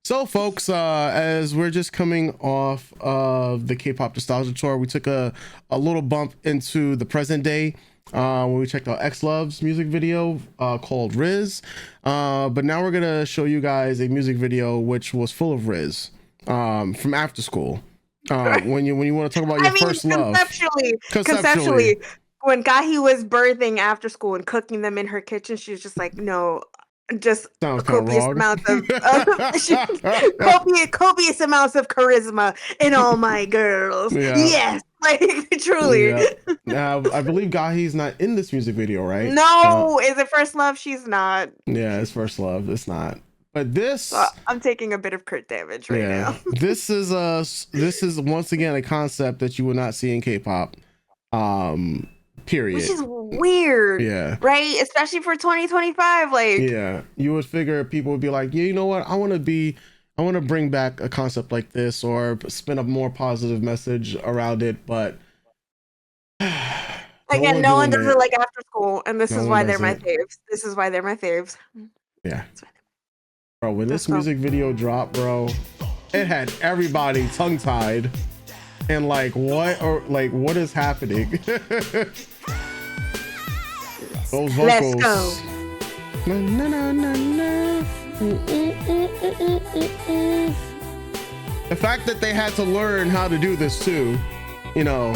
So folks, as we're just coming off of the K-pop nostalgia tour, we took a little bump into the present day when we checked out X Love's music video called Riz. But now we're gonna show you guys a music video which was full of Riz from After School. When you want to talk about your first love. Conceptually, when Gahi was birthing After School and cooking them in her kitchen, she was just like, no, just copious amounts of copious amounts of charisma in all my girls. Yeah. Yes, like truly. Yeah. Now I believe Gahi's not in this music video, right? No, is it First Love? She's not. Yeah, it's First Love. It's not. But this, I'm taking a bit of crit damage right now. This is once again a concept that you will not see in K-pop. Period. Which is weird. Yeah. Right? Especially for 2025. Like, yeah. You would figure people would be like, yeah, you know what? I want to bring back a concept like this or spin a more positive message around it, but again, no one does it like After School, and this is why they're my faves. This is why they're my faves. Yeah. Bro, when this music video dropped, bro, it had everybody tongue-tied and like what is happening? Those vocals. Let's go. Na, na, na, na, na. The fact that they had to learn how to do this too, you know.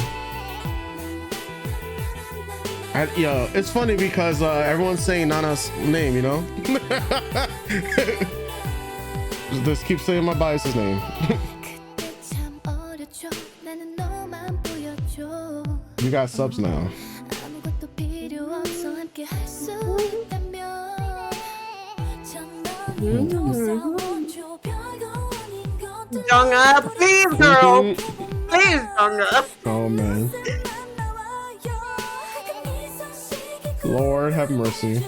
It's funny because everyone's saying Nana's name, you know. Just keep saying my bias's name. You got subs now. Jung-up, please, girl. Please, Jung-up. Oh man. Lord have mercy.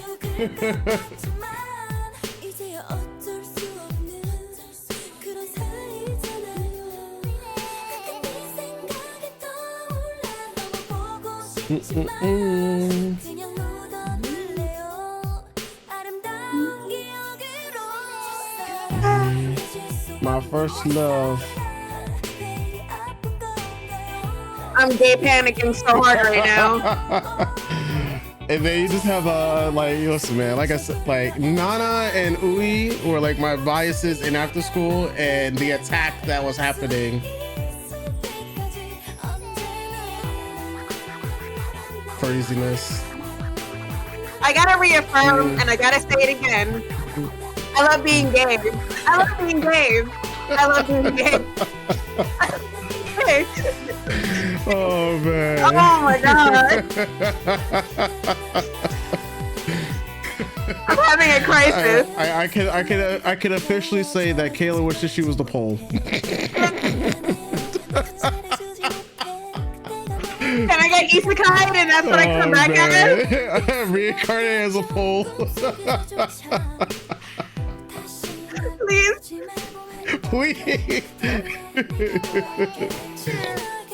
My first love. I'm gay panicking so hard right now. And then you just have like, listen, man, like I said, like Nana and Ui were like my biases in After School, and the attack that was happening. Craziness. I gotta reaffirm, and I gotta say it again. I love being gay. I love being gay. I love being gay. Oh man. Oh my god. I'm having a crisis. I can officially say that Kayla wishes she was the pole. Can I get isekai and that's what I come back as? Reincarnate as a pole. Please. Please.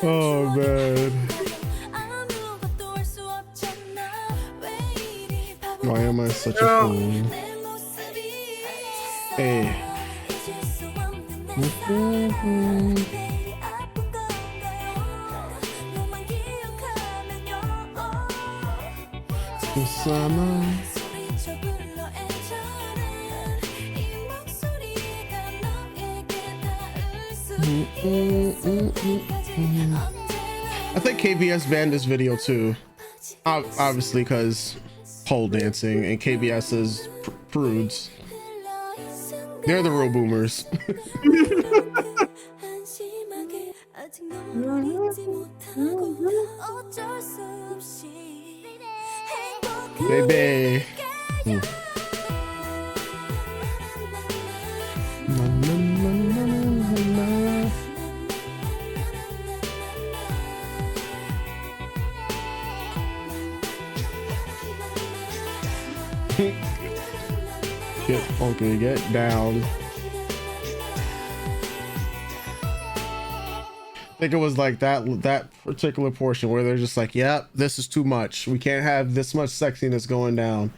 Oh man. Why am I such a fool? Hey. Summer. I think KBS banned this video too, obviously because pole dancing, and KBS is prudes. They're the real boomers. Baby. Get down. I think it was like that particular portion where they're just like, yeah, this is too much. We can't have this much sexiness going down.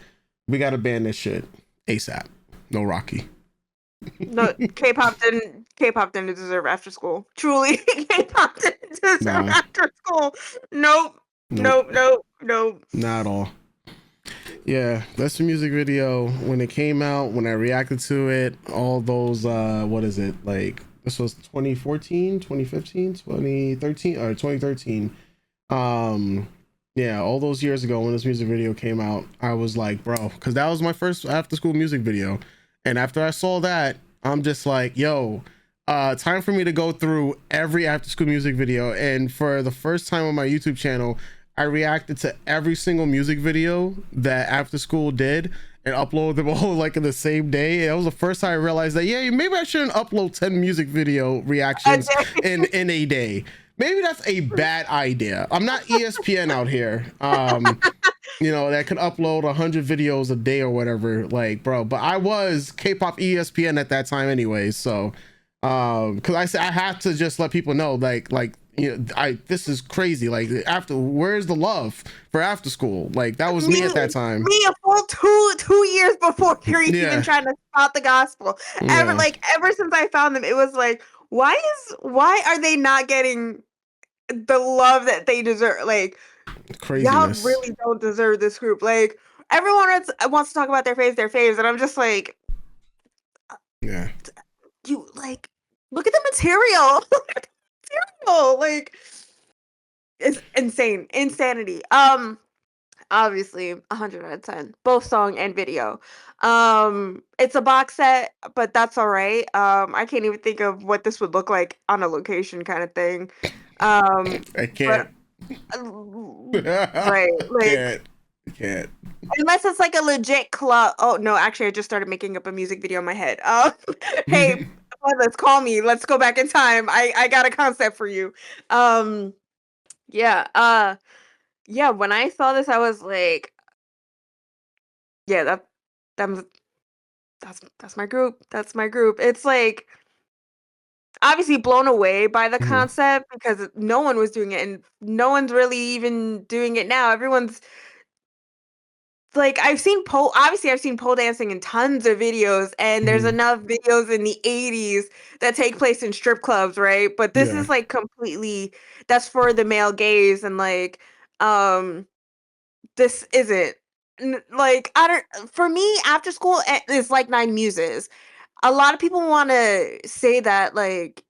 We got to ban this shit ASAP. No Rocky. No, K-pop didn't deserve after school. Truly, K-pop didn't deserve Nah, after school. Nope. nope, Nope, nope, nope. not at all. Yeah, that's the music video when it came out, when I reacted to it, all those what is it? Like this was 2014, 2015, 2013 or 2013. Um yeah, all those years ago when this music video came out, I was like, bro, cuz that was my first after school music video. And after I saw that, I'm just like, yo, time for me to go through every after school music video. And for the first time on my YouTube channel, I reacted to every single music video that After School did and upload them all like in the same day. And that was the first time I realized that, yeah, maybe I shouldn't upload 10 music video reactions in a day. Maybe that's a bad idea. I'm not ESPN out here. That could upload 100 videos a day or whatever, like, bro. But I was K-pop ESPN at that time anyway, so because I said I have to just let people know, this is crazy. Like, where's the love for After School? Like, that was me at that time. Me a full two years before you're even Yeah. trying to spout the gospel. Yeah. Ever since I found them, it was like, why are they not getting the love that they deserve? Like, y'all Craziness. really don't deserve this group. Like, everyone wants to talk about their faves, and I'm just like, Yeah. you like, look at the material. Look at the material. Like, it's insanity. Obviously 100 out of 10, both song and video. It's a box set, but that's all right. I can't even think of what this would look like on a location kind of thing. I But can't. right, like, Can't. unless it's like a legit club. Oh no, actually, I just started making up a music video in my head. Hey, let's call me. Let's go back in time. I got a concept for you. Um, yeah. Yeah. When I saw this, I was like, yeah, that that's my group. That's my group. It's like obviously blown away by the Mhm. concept because no one was doing it and no one's really even doing it now. Everyone's like I've seen pole dancing in tons of videos and there's Mhm. enough videos in the 80s that take place in strip clubs, right? But this Yeah. is like completely that's for the male gaze and like um this isn't like I don't for me after school is like Nine Muses. A lot of people want to say that like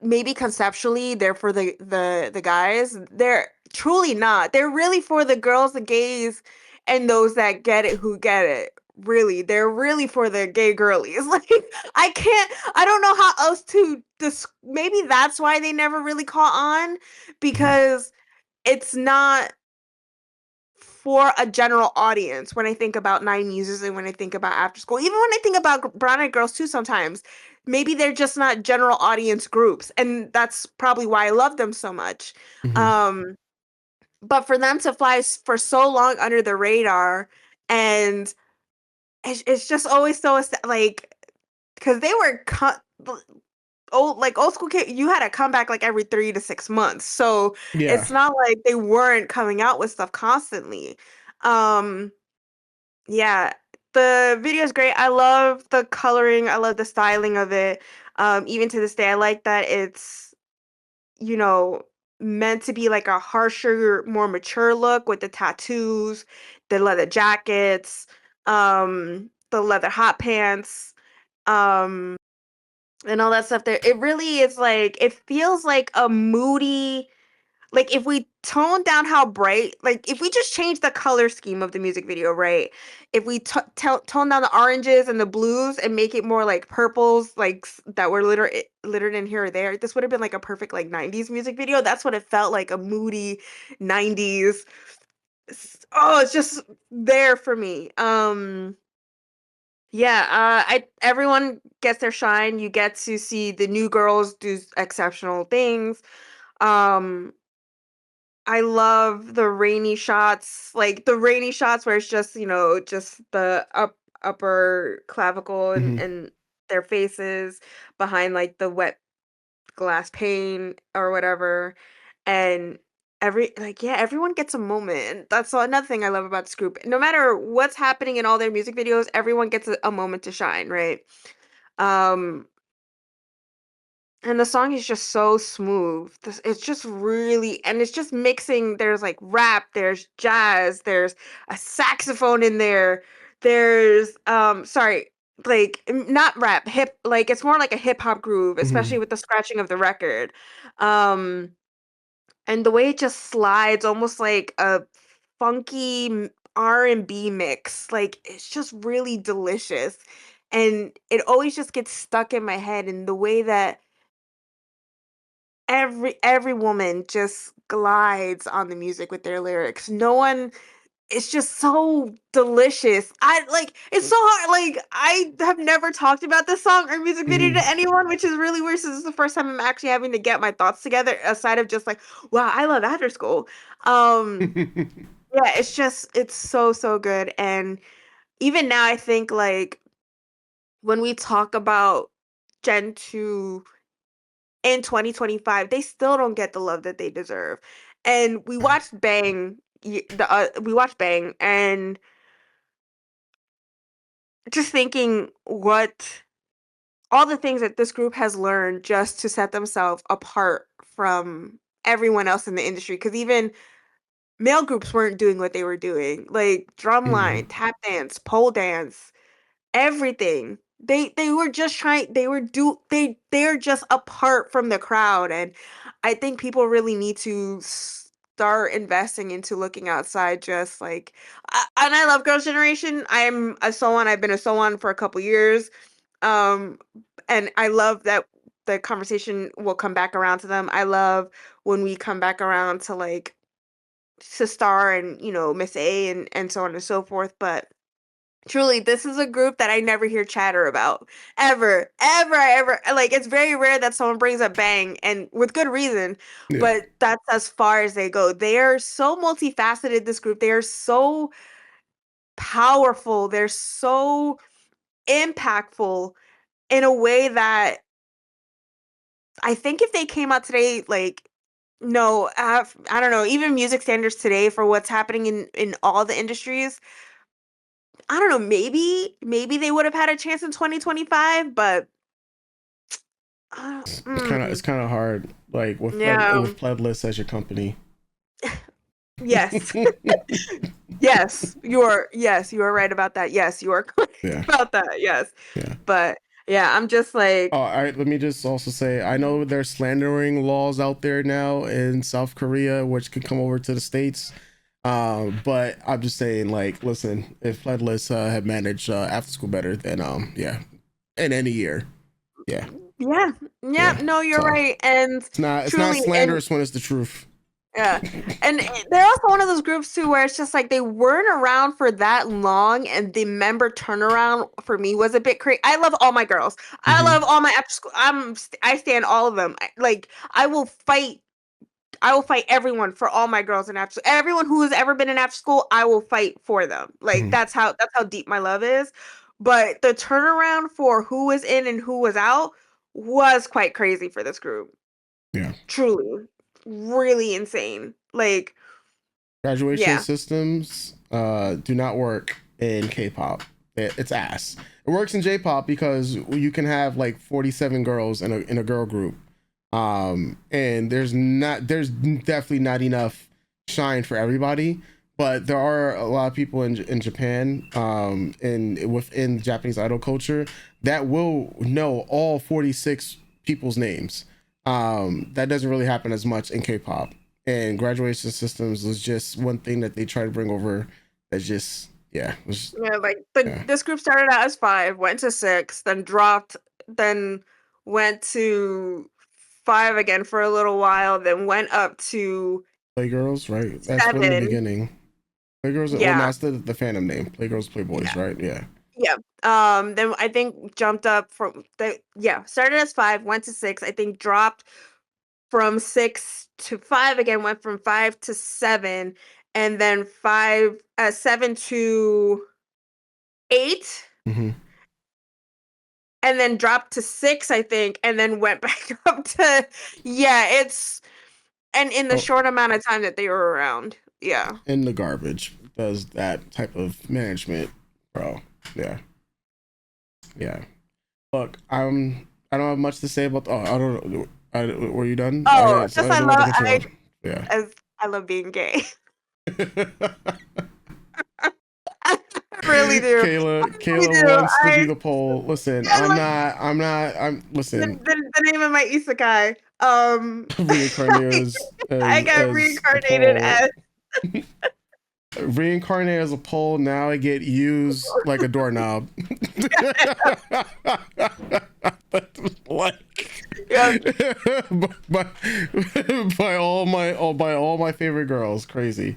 maybe conceptually they're for the guys. They're truly not. They're really for the girls, the gays, and those that get it who get it. Really, they're really for the gay girlies. Like I don't know how else to maybe that's why they never really caught on Mhm. because it's not for a general audience when I think about Nine Muses and when I think about After School. Even when I think about Brown Eyed Girls too sometimes. Maybe they're just not general audience groups. And that's probably why I love them so much. Mhm. Um, but for them to fly for so long under the radar and it's just always so like because they were old school kid, you had to come back like every 3 to 6 months. So Yeah. it's not like they weren't coming out with stuff constantly. Um, Yeah, the video is great. I love the coloring. I love the styling of it. Even to this day, I like that it's, you know, meant to be like a harsher, more mature look with the tattoos, the leather jackets, the leather hot pants, um, and all that stuff there. It really is like it feels like a moody like, if we tone down how bright like, if we just change the color scheme of the music video, right? If we tone down the oranges and the blues and make it more like purples, like, that were littered in here or there, this would have been, like, a perfect, like, 90s music video. That's what it felt like, a moody 90s it's just there for me. Yeah, I everyone gets their shine. You get to see the new girls do exceptional things. Um I love the rainy shots, like the rainy shots where it's just, just the upper clavicle and, Mhm. and their faces behind like the wet glass pane or whatever. And everyone gets a moment. That's another thing I love about this group. No matter what's happening in all their music videos, everyone gets a moment to shine, right? Um, and the song is just so smooth. It's just really, and it's just mixing. There's like rap, there's jazz, there's a saxophone in there. There's sorry, like not rap, hip, like it's more like a hip hop groove, especially Hmm. with the scratching of the record. Um and the way it just slides almost like a funky R&B mix. Like it's just really delicious. And it always just gets stuck in my head, and the way that every woman just glides on the music with their lyrics. No one, it's just so delicious. I like it's so hard. Like I have never talked about this song or music video Hmm. to anyone, which is really weird. So this is the first time I'm actually having to get my thoughts together aside of just like, wow, I love After School. Um yeah, it's so good. And even now I think like when we talk about Gen 2 in 2025, they still don't get the love that they deserve. And we watched Bang, and just thinking what all the things that this group has learned just to set themselves apart from everyone else in the industry, because even male groups weren't doing what they were doing, like drumline, Hmm. tap dance, pole dance, everything. They were just trying they're just apart from the crowd. And I think people really need to start investing into looking outside, just like and I love Girls' Generation. I've been a so on for a couple years. Um and I love that the conversation will come back around to them. I love when we come back around to like Star and Miss A and so on and so forth. But truly, this is a group that I never hear chatter about. Ever. Ever. Like, it's very rare that someone brings up Bang, and with good reason, Yeah. but that's as far as they go. They are so multifaceted, this group. They are so powerful. They're so impactful in a way that I think if they came out today, like, no, I don't know, even music standards today for what's happening in all the industries, I don't know, maybe they would have had a chance in 2025, but It's kind of hard, like yeah, with Playlist as your company. yes, yes, you are right about that. Yes, you are correct Yeah. about that. Yes, Yeah. but yeah, I'm just Oh, like, all right. Let me just also say, I know there's slandering laws out there now in South Korea, which could come over to the states. But I'm just saying, like, listen, if Playlist had managed After School better, then yeah, in any year, yeah, yeah, yeah, yeah. no, you're So right, and it's not truly, and slanderous when it's the truth. yeah, and they're also one of those groups too where it's just like they weren't around for that long, and the member turnaround for me was a bit crazy. I love all my girls. I Hmm. love all my after school. I stand all of them. Like I will fight. I will fight everyone for all my girls in after. Everyone who has ever been in after school, I will fight for them. Like Hmm. that's how deep my love is. But the turnaround for who was in and who was out was quite crazy for this group. Yeah. Truly, really insane. Like, Graduation yeah. systems do not work in K-pop. It's ass. It works in J-pop because you can have like 47 girls in a girl group, and there's definitely not enough shine for everybody. But there are a lot of people in Japan, and within Japanese idol culture that will know all 46 people's names. That doesn't really happen as much in K-pop, and graduation systems was just one thing that they try to bring over. That's just yeah, Yeah, like the yeah. this group started out as 5, went to 6, then dropped, then went to 5 again for a little while, then went up to Playgirls, right? That's from the 7. beginning. Playgirls. Well, no, Yeah. that's the fandom name. Playgirls, Playboys, Yeah. right? Yeah. Yeah. Then I think jumped up from the yeah, started as 5, went to 6, I think dropped from 6 to 5 again, went from 5 to 7, and then 7 to 8, Hmm. and then dropped to 6, I think, and then went back up to yeah, And in the Oh, short amount of time that they were around. Yeah. in the garbage does that type of management, bro. Yeah, yeah. Look, I don't have much to say about. Oh, I don't know. Were you done? Oh, So just I didn't want to cut you I off. Yeah. as I love being gay. I really do. I really Kayla do. wants to be the pole. Listen, Yeah, like I'm listen. the name of my isekai. Reincarnated I got as a reincarnated pole. as Reincarnated as a pole. Now I get used like a doorknob. Like yeah. by, by all my favorite girls. Crazy.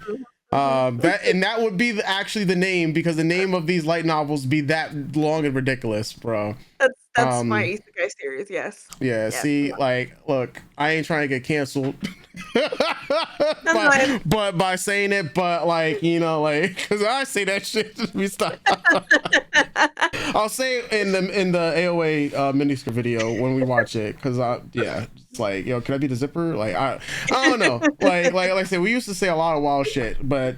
Mhm. That would be actually the name, because the name of these light novels be that long and ridiculous, bro. That's my Um, isekai series. Yes. yeah. Yes. See, like, look, I ain't trying to get canceled, That's fine. but by saying it, but like, like, because I say that shit, just be stop. I'll say it in the AOA miniskirt video when we watch it, because yeah, it's like, yo, can I be the zipper? Like, I don't know. Like I said, we used to say a lot of wild shit, but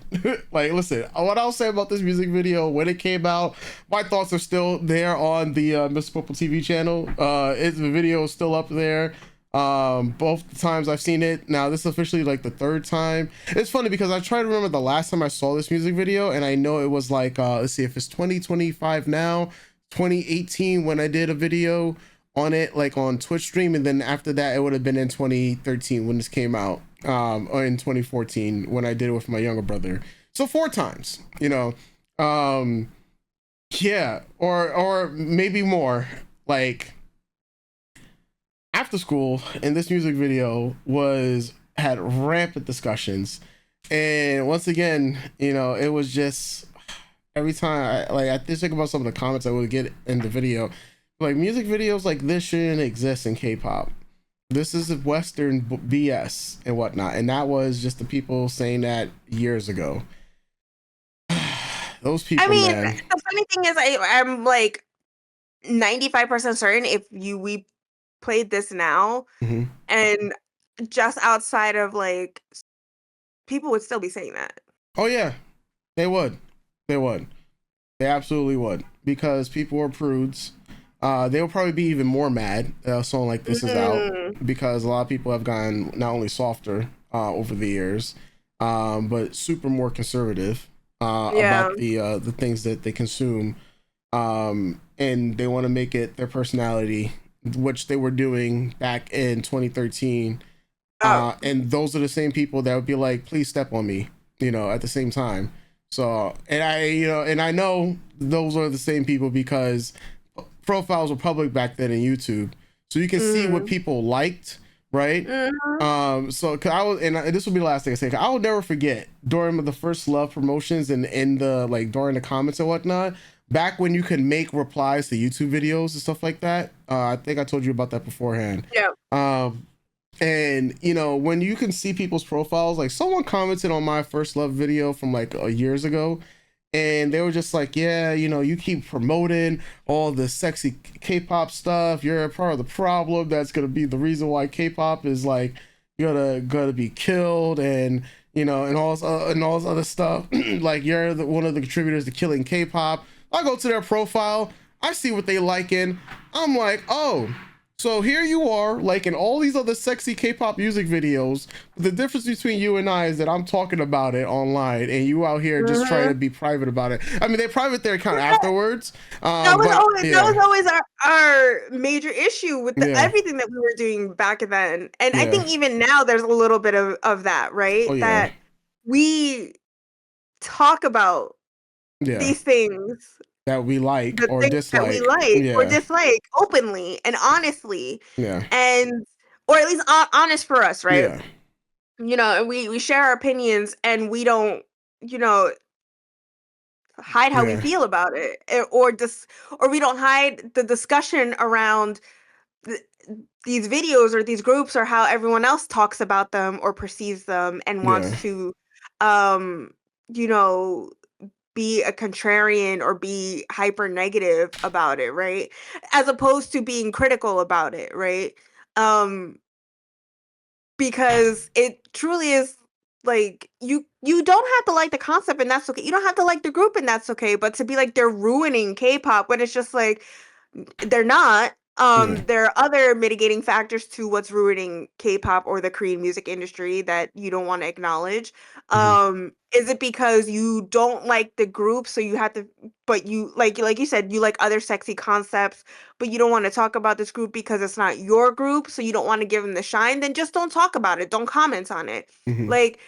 like, listen, what I'll say about this music video when it came out, my thoughts are still there on the Mr. Purple TV channel. The video is still up there. Both the times I've seen it. Now this is officially like the third time. It's funny because I try to remember the last time I saw this music video, and I know it was like let's see if it's 2025 now, 2018 when I did a video on it, like on Twitch stream, and then after that it would have been in 2013 when this came out, or in 2014 when I did it with my younger brother. So 4 times, yeah, or maybe more. Like, after school, and this music video had rampant discussions, and once again, it was just every time I just think about some of the comments I would get in the video, like, music videos like this shouldn't exist in K-pop. This is Western BS and whatnot, and that was just the people saying that years ago. Those people, I mean, man. the funny thing is, I'm like 95% certain if we played this now, Mhm. and just outside of like people would still be saying that. Oh yeah, they would. They would. They absolutely would, because people are prudes. They will probably be even more mad if something like this is out, because a lot of people have gotten not only softer over the years, but super more conservative Yeah. about the things that they consume, and they want to make it their personality, which they were doing back in 2013. Oh. And those are the same people that would be like, please step on me, at the same time. So, and I know those are the same people because profiles were public back then in YouTube, so you can see what people liked, right? So, cause I was, and this will be the last thing I say. 'Cause I will never forget during the first Love promotions and in the like during the comments and whatnot. Back when you could make replies to YouTube videos and stuff like that. I think I told you about that beforehand. Yeah. And when you can see people's profiles, like someone commented on my first Love video from like years ago, and they were just like, yeah, you keep promoting all the sexy K-pop stuff, you're a part of the problem, that's gonna be the reason why K-pop is like gonna be killed, and and all this other stuff. Like, you're one of the contributors to killing K-pop. I go to their profile, I see what they liking, I'm like, oh, so here you are, like in all these other sexy K-pop music videos. The difference between you and I is that I'm talking about it online, and you out here just trying to be private about it. I mean, they private their account afterwards. That was always our major issue with everything that we were doing back then. And I think even now there's a little bit of that, right? Oh, yeah. That we talk about these things that we like the or things dislike. that we like or dislike openly and honestly. Yeah. And or at least honest for us, right? Yeah. And we share our opinions, and we don't, hide how we feel about it, or we don't hide the discussion around th- these videos or these groups, or how everyone else talks about them or perceives them and wants to um you know be a contrarian or be hyper negative about it, right? As opposed to being critical about it, right? um because it truly is like you don't have to like the concept and that's okay. You don't have to like the group and that's okay. But to be like they're ruining K-pop when it's just like they're not. Yeah. There are other mitigating factors to what's ruining K-pop or the Korean music industry that you don't want to acknowledge. Hmm. Is it because you don't like the group, so you have to, but you like you said, you like other sexy concepts, but you don't want to talk about this group because it's not your group, so you don't want to give them the shine? Then just don't talk about it. Don't comment on it. Hmm. Like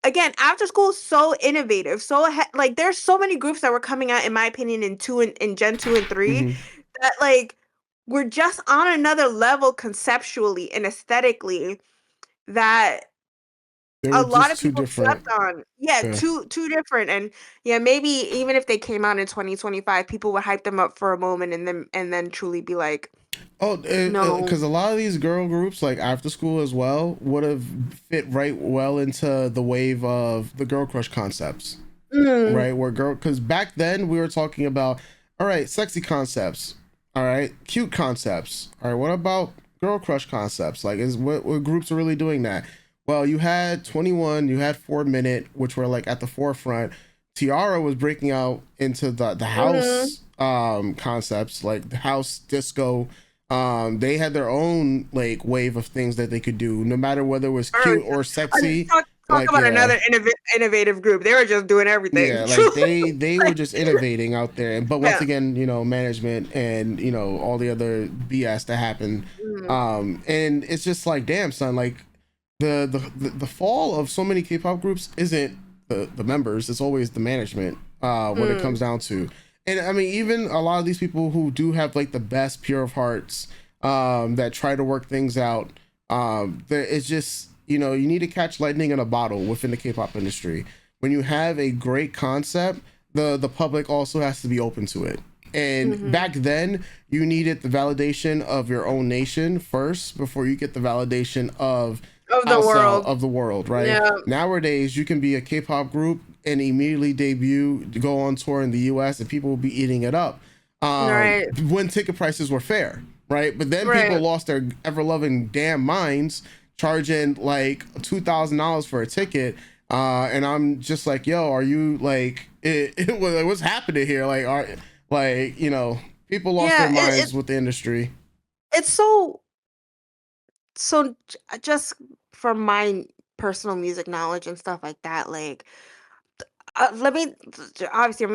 again, after school is so innovative, like there's so many groups that were coming out, in my opinion, in in Gen 2 and 3 Hmm. that like we're just on another level conceptually and aesthetically that They a were lot just of too people slept different. on. Yeah, Yeah. too different. And yeah, maybe even if they came out in 2025, people would hype them up for a moment and then truly be like, Oh, no. because a lot of these girl groups, like after school as well, would have fit right well into the wave of the girl crush concepts, Mm, right? Where girl, because back then we were talking about, all right, sexy concepts, all right, cute concepts, all right. What about girl crush concepts? Like, is what groups are really doing that? Well, you had 21, you had 4 Minute, which were like at the forefront. Tiara was breaking out into the mm-hmm. house concepts, like the house disco. They had their own like wave of things that they could do, no matter whether it was Oh cute yeah. or And sexy. talk Like, about yeah, another innovative group. They were just doing everything. yeah, like Truly. they were Like, just innovating out there. But once yeah. again, management and all the other BS that happened. Mm, And it's just like, damn, son, like the fall of so many K-pop groups isn't the members, it's always the management, when it comes mm, down to. And I mean, even a lot of these people who do have like the best pure of hearts, that try to work things out, it's just, you need to catch lightning in a bottle within the K-pop industry. When you have a great concept, the public also has to be open to it. And mm-hmm. back then, you needed the validation of your own nation first before you get the validation of Of the outside world. of the world, right? Yeah. Nowadays, you can be a K-pop group and immediately debut, go on tour in the U.S., and people will be eating it up. Right. When ticket prices were fair, right? But then people Right. lost their ever-loving damn minds, charging like $2,000 for a ticket. And I'm just like, yo, are you like, what's happening here? Like, people lost their Yeah. minds with the industry. It's just from my personal music knowledge and stuff like that, like let me obviously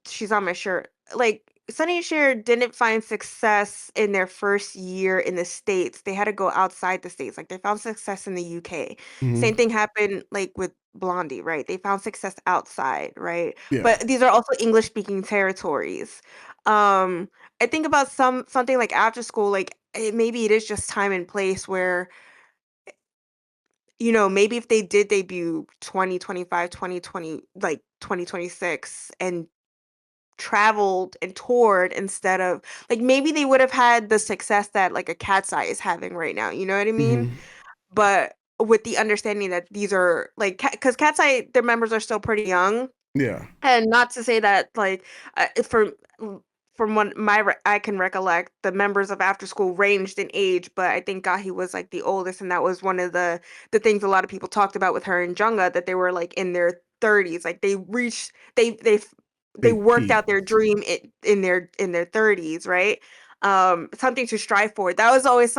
she's on my shirt. Like Sonny and Cher didn't find success in their first year in the States. They had to go outside the States. Like they found success in the UK. Same Hmm. thing happened like with Blondie, right? They found success outside, right? Yeah. But these are also English speaking territories. Um I think about something like after school, like maybe it is just time and place where maybe if they did debut 2025, 2020, like 2026 and traveled and toured instead of like maybe they would have had the success that like a Cat's Eye is having right now, you know what I mean? Hmm. But with the understanding that these are like because Cat's Eye, their members are still pretty young, Yeah. and not to say that, like, from what I can recollect, the members of After School ranged in age, but I think Gahi was like the oldest, and that was one of the things a lot of people talked about with her and Jungga, that they were like in their 30s, like they They worked peaked. out their dream in their 30s, right? Something to strive for. That was always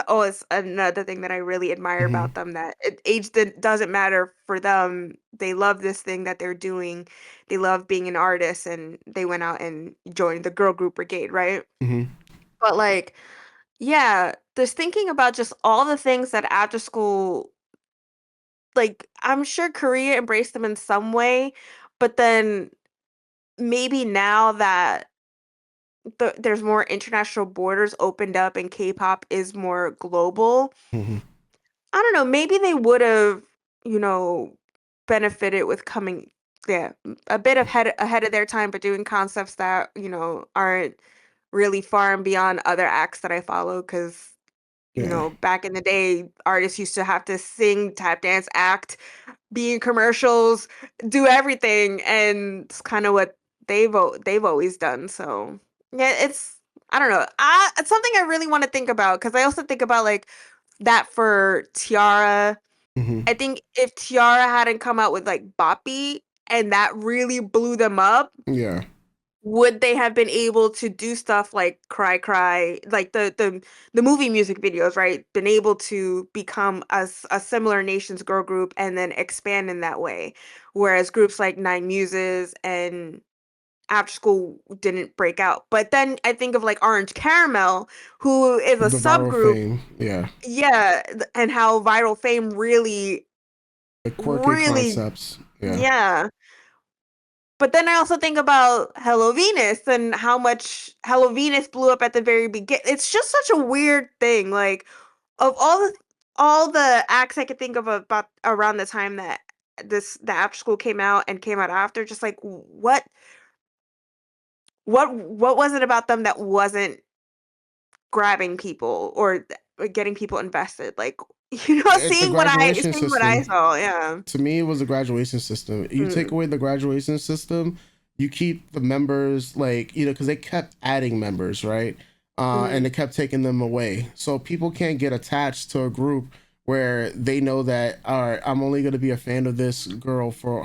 another thing that I really admire Hmm. about them. That age doesn't matter for them. They love this thing that they're doing, they love being an artist, and they went out and joined the girl group brigade, right? Hmm. But like, yeah, just thinking about just all the things that after school, like I'm sure Korea embraced them in some way, but then maybe now that there's more international borders opened up and K-pop is more global, Hmm. I don't know, maybe they would have, you know, benefited with coming, yeah, a bit ahead of their time, but doing concepts that, aren't really far and beyond other acts that I follow. Because Yeah. back in the day, artists used to have to sing, tap dance, act, be in commercials, do everything, and it's kind of what they've always done. So yeah, I don't know. It's something I really want to think about because I also think about like that for Tiara. Hmm. I think if Tiara hadn't come out with like Boppy and that really blew them up, Yeah. would they have been able to do stuff like Cry Cry, like the movie music videos, right? Been able to become a similar Nations girl group and then expand in that way. Whereas groups like Nine Muses and After School didn't break out. But then I think of like Orange Caramel, who is a The viral subgroup, fame. Yeah. yeah, and how Viral Fame really, The quirky really, concepts. Yeah. yeah. But then I also think about Hello Venus and how much Hello Venus blew up at the very beginning. It's just such a weird thing. Like of all the acts I could think of about around the time that the After School came out and came out after, just like what was it about them that wasn't grabbing people or getting people invested? Like It's the graduation seeing what I system. saw. Yeah. To me, it was the graduation system. You take Mm, away the graduation system, you keep the members, like, because they kept adding members, right? And mm, they kept taking them away. So people can't get attached to a group where they know that, all right, I'm only going to be a fan of this girl for for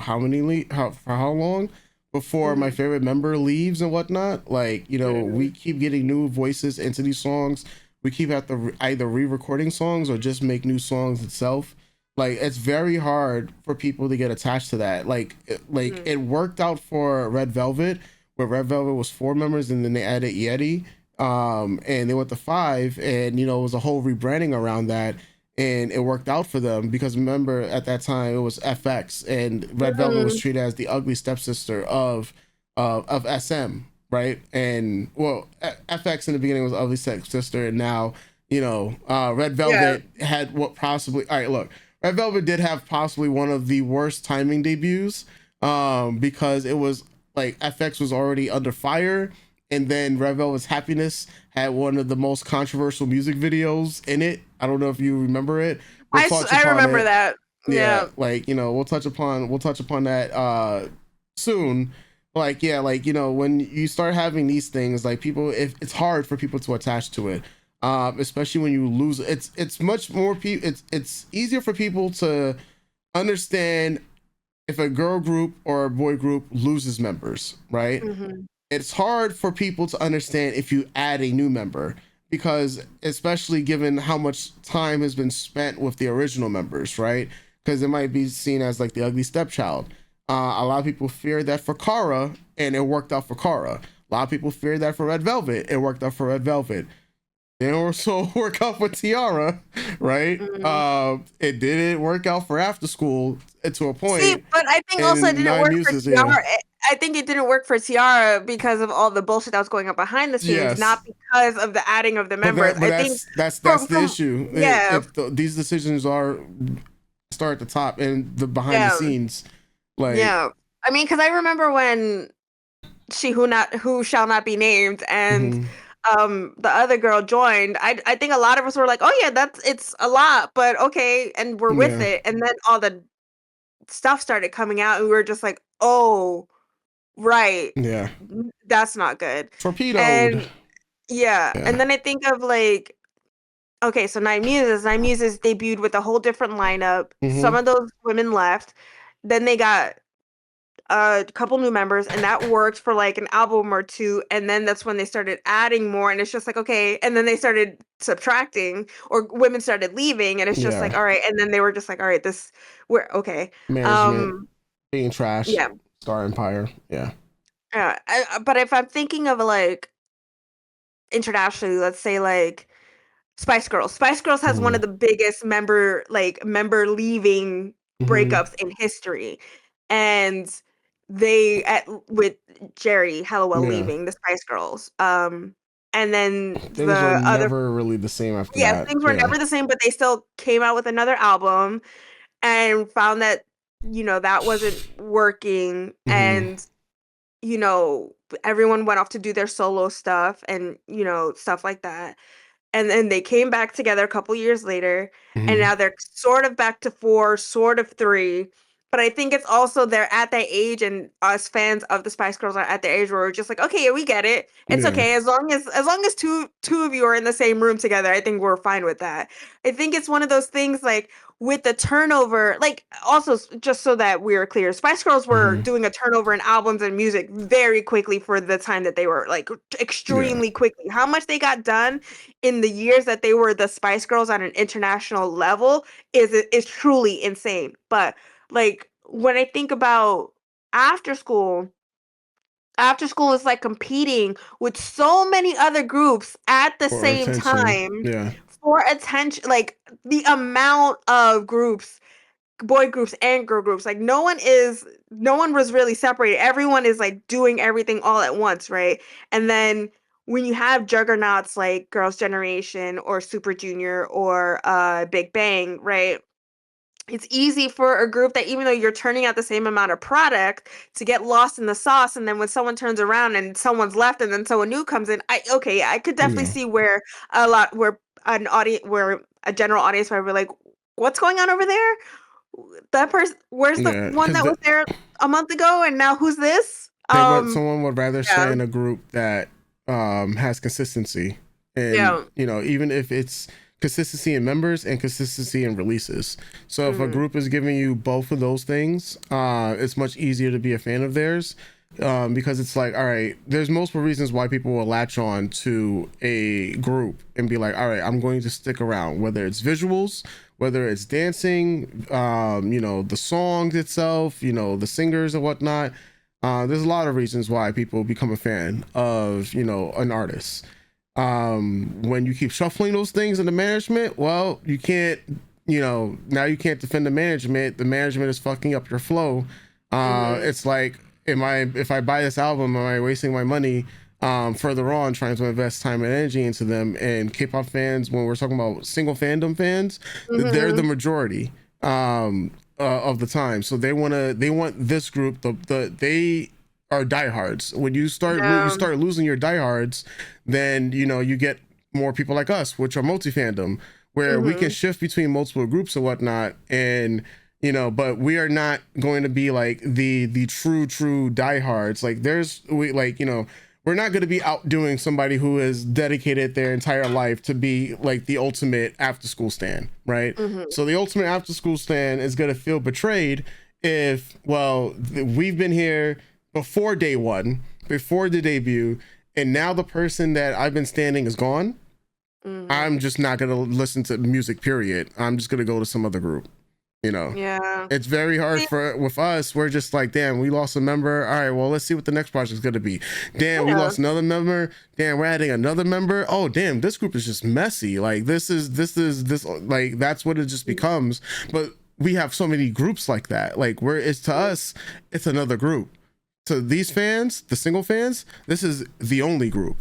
how long before my mm, favorite member leaves and whatnot. Like, we mm, keep getting new voices into these songs. We keep have to either re-recording songs or just make new songs itself. Like, it's very hard for people to get attached to that. It mm. worked out for Red Velvet, where Red Velvet was 4 members and then they added Yeti, and they went to 5, and it was a whole rebranding around that, and it worked out for them because remember at that time it was FX, and Red Velvet was Mm. treated as the ugly stepsister of SM, right? And well, FX in the beginning was ugly stepsister, and now Red Yeah. Velvet had what possibly, all right, look, Red Velvet did have possibly one of the worst timing debuts, because it was like FX was already under fire, and then Red Velvet's Happiness had one of the most controversial music videos in it. I don't know if you remember it. We'll touch I upon remember it. that. Yeah, Yeah. like we'll touch upon that soon. Like, yeah, like, when you start having these things, like, people, if it's hard for people to attach to it, especially when you lose, it's much more it's easier for people to understand if a girl group or a boy group loses members, right? Mhm. It's hard for people to understand if you add a new member, because especially given how much time has been spent with the original members, right? Because it might be seen as like the ugly stepchild. A lot of people fear that for Kara, and it worked out for Kara. A lot of people fear that for Red Velvet, it worked out for Red Velvet. It also work out for Tiara, right? Mhm. It didn't work out for After School to a See, point, but I think also it and didn't Nine work for Muses, yeah, Tiara. I think it didn't work for Tiara because of all the bullshit that was going on behind the scenes, not yes. because of the adding of the But members. that, but I think that's the from issue. yeah, These decisions are start at the top and the behind the yeah, scenes, like, yeah. I mean, because I remember when who shall not be named and mhm, the other girl joined. I think a lot of us were like, oh yeah, it's a lot, but okay, and we're with yeah, it. And then all the stuff started coming out, and we were just like, oh. Right. yeah, That's not good. torpedoed, And yeah, yeah, and then I think of like, okay, so Nine Muses debuted with a whole different lineup. Some hmm, of those women left. Then they got a couple new members, and that worked for like an album or two. And then that's when they started adding more, and it's just like, okay. And then they started subtracting, or women started leaving, and it's just yeah, like, all right. And then they were just like, all right, we're okay. management Um, being trash, yeah, Star Empire, yeah, yeah. But if I'm thinking of like internationally, let's say like Spice Girls. Spice Girls has one hmm, of the biggest member leaving hmm, breakups in history. And with Jerry Halliwell yeah. leaving the Spice Girls. And then Things were the other never really the same after yeah, that. things were Yeah. never the same, but they still came out with another album and found that that wasn't working, Hmm. and everyone went off to do their solo stuff and stuff like that. And then they came back together a couple years later, and Hmm. now they're sort of back to 4, sort of 3. but I think it's also they're at that age, and us fans of the Spice Girls are at the age where we're just like, okay, yeah, we get it. It's Yeah. okay as long as two of you are in the same room together. I think we're fine with that. I think it's one of those things like with the turnover, like also just so that we are clear, Spice Girls were doing a turnover in albums and music very quickly for the time that they were like extremely quickly. How much they got done in the years that they were the Spice Girls on an international level is truly insane. But like when I think about after school, after school is like competing with so many other groups at the For same attention. time Yeah. for attention, like the amount of groups, boy groups and girl groups, like no one was really separated. Everyone is like doing everything all at once, right? And then when you have juggernauts like Girls' Generation or Super Junior or Big Bang, right? It's easy for a group that even though you're turning out the same amount of product to get lost in the sauce, and then when someone turns around and someone's left and then someone new comes in, I could definitely Yeah. see where where a general audience might be like, what's going on over there? That person, where's the Yeah. one Because that was there a month ago and now who's this? someone would rather stay Yeah. in a group that has consistency, and Yeah. even if it's consistency in members and consistency in releases. So if a Mhm. group is giving you both of those things, it's much easier to be a fan of theirs, because it's like, all right, there's multiple reasons why people will latch on to a group and be like, all right, I'm going to stick around, whether it's visuals, whether it's dancing, the songs itself, the singers and whatnot. There's a lot of reasons why people become a fan of an artist. When you keep shuffling those things in the management, well, you can't, now you can't defend the management. The management is fucking up your flow. Mhm. It's like, if I buy this album, am I wasting my money further on trying to invest time and energy into them? And K-pop fans, when we're talking about single fandom fans, they're the Mhm. majority of the time. So they want this group. They are diehards. When you Yeah. start losing your diehards, then you get more people like us, which are multi fandom, where we can Mhm. shift between multiple groups and whatnot, and but we are not going to be like the true diehards. Like we're not going to be outdoing somebody who has dedicated their entire life to be like the ultimate after school stan, right? Mhm. So the ultimate after school stan is going to feel betrayed if, well, we've been here before day one, before the debut, and now the person that I've been standing is gone. Mhm. I'm just not going to listen to music, period. I'm just going to go to some other group, you know? Yeah. It's very hard with us. We're just like, damn, we lost a member. All right, well, let's see what the next project is going to be. Damn, we Yeah. lost another member. Damn, we're adding another member. Oh, damn, this group is just messy. Like this, like that's what it just becomes. But we have so many groups like that. Like it's to us, it's another group. To these fans, the single fans, this is the only group.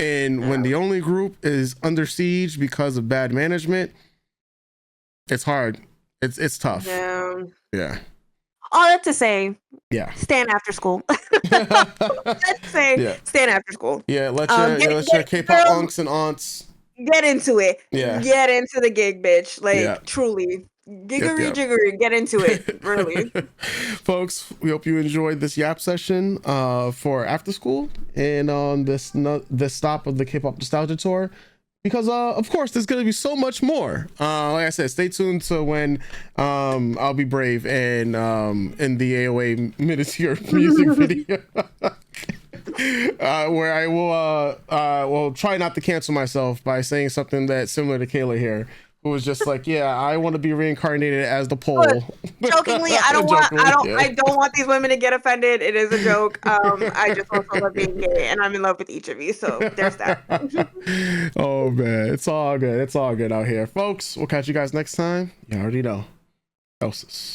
And when Yeah. the only group is under siege because of bad management, it's hard. It's tough. Yeah. Yeah. All that to say, Yeah. stand after school. Let's say Yeah. stand after school. Yeah. Get Let your K-pop girl, unks and aunts. get into it. Yeah. Get into the gig, bitch. Yeah. Like truly. Yep. Giggery Yep. jiggery. Get into it. Really. Folks, we hope you enjoyed this yap session for after school and on this stop of the K-pop nostalgia tour. Because of course there's gonna be so much more. Like I said, stay tuned to when I'll be brave and in the AOA miniature music video. Where I will try not to cancel myself by saying something that's similar to Kayla here, who was just like, yeah, I want to be reincarnated as the pole. Jokingly, Jokingly, yeah. I don't want these women to get offended. It is a joke. I just also love being gay, and I'm in love with each of you. So there's that. Oh man, it's all good. It's all good out here, folks. We'll catch you guys next time. You already know. Doses.